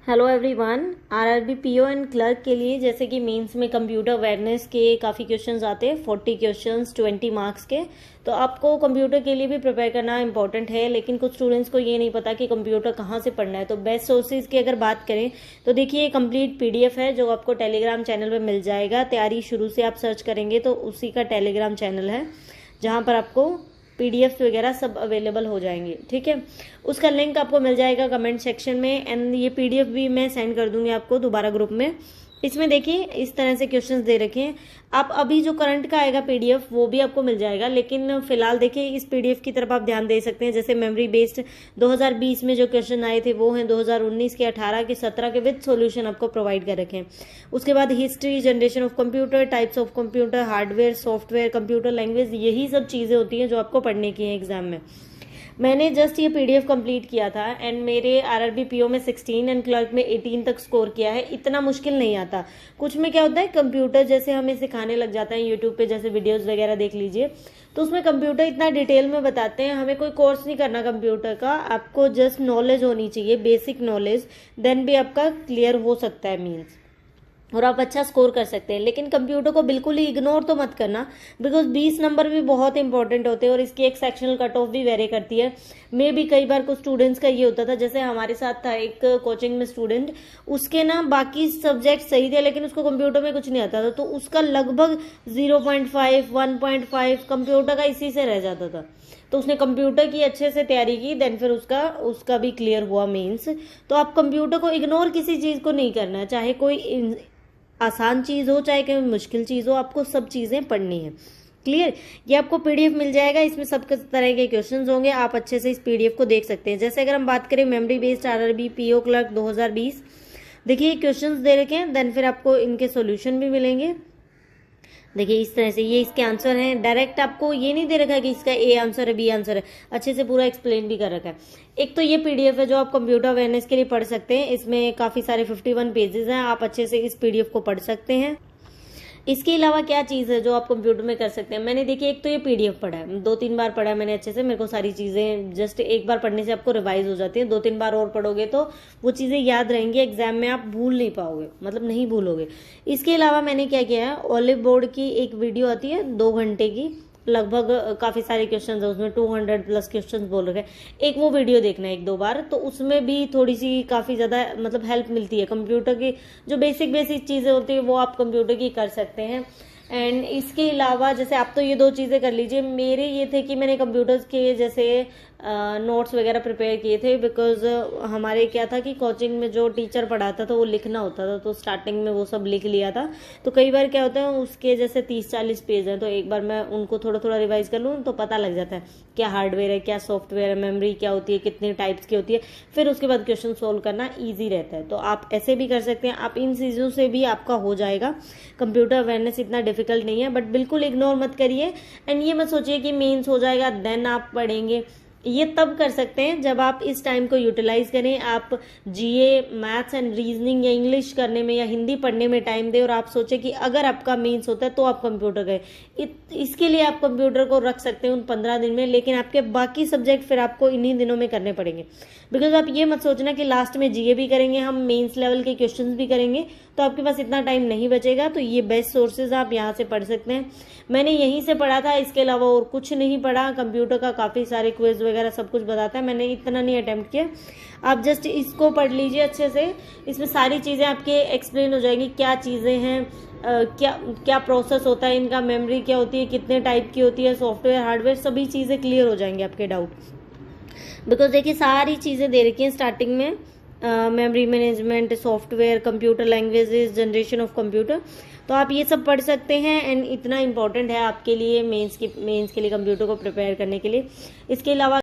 Hello everyone. RRB PO and clerk के लिए जैसे कि मेंस में कंप्यूटर अवेयरनेस के काफ़ी क्वेश्चंस आते हैं, 40 क्वेश्चंस 20 मार्क्स के। तो आपको कंप्यूटर के लिए भी प्रिपेयर करना इंपॉर्टेंट है, लेकिन कुछ स्टूडेंट्स को ये नहीं पता कि कंप्यूटर कहाँ से पढ़ना है। तो बेस्ट सोर्सेज की अगर बात करें तो देखिए, कंप्लीट पीडीएफ है जो आपको टेलीग्राम चैनल पर मिल जाएगा। तैयारी शुरू से आप सर्च करेंगे तो उसी का टेलीग्राम चैनल है जहाँ पर आपको पीडीएफ वगैरह सब अवेलेबल हो जाएंगे। ठीक है, उसका लिंक आपको मिल जाएगा कमेंट सेक्शन में, एंड ये पीडीएफ भी मैं सेंड कर दूंगी आपको दोबारा ग्रुप में। इसमें देखिए इस तरह से क्वेश्चंस दे रखे हैं। आप अभी जो करंट का आएगा पीडीएफ वो भी आपको मिल जाएगा, लेकिन फिलहाल देखिए इस पीडीएफ की तरफ आप ध्यान दे सकते हैं। जैसे मेमोरी बेस्ड 2020 में जो क्वेश्चन आए थे वो हैं 2019 के, 18 के, 17 के विद सॉल्यूशन आपको प्रोवाइड कर रखे हैं। उसके बाद history, generation of computer, types of computer, hardware, software, computer language, यही सब चीजें होती हैं जो आपको पढ़ने की है एग्जाम में। मैंने जस्ट ये पीडीएफ कंप्लीट किया था एंड मेरे आरआरबी पीओ में 16 एंड क्लर्क में 18 तक स्कोर किया है। इतना मुश्किल नहीं आता। कुछ में क्या होता है, कंप्यूटर जैसे हमें सिखाने लग जाता है यूट्यूब पे, जैसे वीडियोस वगैरह देख लीजिए, तो उसमें कंप्यूटर इतना डिटेल में बताते हैं। हमें कोई कोर्स नहीं करना कंप्यूटर का, आपको जस्ट नॉलेज होनी चाहिए, बेसिक नॉलेज, देन भी आपका क्लियर हो सकता है मीन्स, और आप अच्छा स्कोर कर सकते हैं। लेकिन कंप्यूटर को बिल्कुल ही इग्नोर तो मत करना, बिकॉज 20 नंबर भी बहुत इंपॉर्टेंट होते हैं और इसकी एक सेक्शनल कट ऑफ भी वेरी करती है। मे भी कई बार कुछ स्टूडेंट्स का ये होता था, जैसे हमारे साथ था एक कोचिंग में स्टूडेंट, उसके ना बाकी सब्जेक्ट सही थे लेकिन उसको कंप्यूटर में कुछ नहीं आता था, तो उसका लगभग 0.5 1.5 कंप्यूटर का इसी से रह जाता था। तो उसने कंप्यूटर की अच्छे से तैयारी की, देन फिर उसका भी क्लियर हुआ मेंस। तो आप कंप्यूटर को इग्नोर किसी चीज को नहीं करना है, चाहे कोई आसान चीज हो चाहे कोई मुश्किल चीज हो, आपको सब चीजें पढ़नी है। क्लियर? ये आपको पीडीएफ मिल जाएगा, इसमें सब तरह के क्वेश्चंस होंगे, आप अच्छे से इस पीडीएफ को देख सकते हैं। जैसे अगर हम बात करें memory based RRB PO clerk 2020, देखिए क्वेश्चंस दे रखे हैं, देन फिर आपको इनके सॉल्यूशन भी मिलेंगे। देखिए इस तरह से ये इसके आंसर हैं। डायरेक्ट आपको ये नहीं दे रखा है कि इसका ए आंसर है, बी आंसर है, अच्छे से पूरा एक्सप्लेन भी कर रखा है। एक तो ये पीडीएफ है जो आप कंप्यूटर अवेयरनेस के लिए पढ़ सकते हैं। इसमें काफी सारे 51 पेजेस हैं, आप अच्छे से इस पीडीएफ को पढ़ सकते हैं। इसके अलावा क्या चीज है जो आप कंप्यूटर में कर सकते हैं, मैंने देखिए एक तो ये पीडीएफ पढ़ा है, 2-3 बार पढ़ा है मैंने अच्छे से। मेरे को सारी चीजें जस्ट एक बार पढ़ने से आपको रिवाइज हो जाती है, 2-3 बार और पढ़ोगे तो वो चीजें याद रहेंगी, एग्जाम में आप भूल नहीं पाओगे, मतलब नहीं भूलोगे। इसके अलावा मैंने क्या किया है, ऑलिव बोर्ड की एक वीडियो आती है 2 घंटे की, लगभग काफी सारे क्वेश्चंस है उसमें, 200 प्लस क्वेश्चंस बोल रखे हैं। एक वो वीडियो देखना है 1-2 बार, तो उसमें भी थोड़ी सी काफी ज्यादा मतलब हेल्प मिलती है। कंप्यूटर की जो बेसिक चीजें होती है वो आप कंप्यूटर की कर सकते हैं। एंड इसके अलावा जैसे आप तो ये 2 चीजें कर लीजिए, मेरे ये थे कि मैंने कंप्यूटर्स के जैसे नोट्स वगैरह प्रिपेयर किए थे, बिकॉज हमारे क्या था कि कोचिंग में जो टीचर पढ़ाता था वो लिखना होता था, तो स्टार्टिंग में वो सब लिख लिया था। तो कई बार क्या होता है उसके जैसे 30-40 पेज हैं, तो एक बार मैं उनको थोड़ा थोड़ा रिवाइज कर लूँ तो पता लग जाता है क्या हार्डवेयर है, क्या सॉफ्टवेयर है, मेमोरी क्या होती है, कितने टाइप्स की होती है, फिर उसके बाद क्वेश्चन सोल्व करना ईजी रहता है। तो आप ऐसे भी कर सकते हैं, आप इन चीज़ों से भी आपका हो जाएगा। कंप्यूटर अवेयरनेस इतना डिफिकल्ट नहीं है, बट बिल्कुल इग्नोर मत करिए एंड ये मत सोचिए कि मेंस हो जाएगा देन आप पढ़ेंगे। ये तब कर सकते हैं जब आप इस टाइम को यूटिलाइज करें, आप जीए, मैथ्स एंड रीजनिंग या इंग्लिश करने में या हिंदी पढ़ने में टाइम दें और आप सोचें कि अगर आपका मेंस होता है तो आप कंप्यूटर गए। इसके लिए आप कंप्यूटर को रख सकते हैं उन 15 दिन में, लेकिन आपके बाकी सब्जेक्ट फिर आपको इन्हीं दिनों में करने पड़ेंगे। बिकॉज आप ये मत सोचना कि लास्ट में जीए भी करेंगे हम, मेंस लेवल के क्वेश्चंस भी करेंगे, तो आपके पास इतना टाइम नहीं बचेगा। तो ये बेस्ट सोर्सेज आप यहाँ से पढ़ सकते हैं। मैंने यहीं से पढ़ा था, इसके अलावा और कुछ नहीं पढ़ा। कंप्यूटर का काफी सारे क्विज वगैरह सब कुछ बताता है, मैंने इतना नहीं अटेम्प्ट किया। आप जस्ट इसको पढ़ लीजिए अच्छे से, इसमें सारी चीजें आपके एक्सप्लेन हो जाएंगी, क्या चीजें हैं, क्या प्रोसेस होता है इनका, मेमोरी क्या होती है, कितने टाइप की होती है, सॉफ्टवेयर, हार्डवेयर, सभी चीजें क्लियर हो जाएंगे आपके डाउट। बिकॉज देखिए सारी चीजें दे रखी हैं स्टार्टिंग में, memory management, software, computer languages, generation of computer, तो आप ये सब पढ़ सकते हैं एंड इतना इंपॉर्टेंट है आपके लिए मेंस के लिए कंप्यूटर को प्रिपेयर करने के लिए। इसके अलावा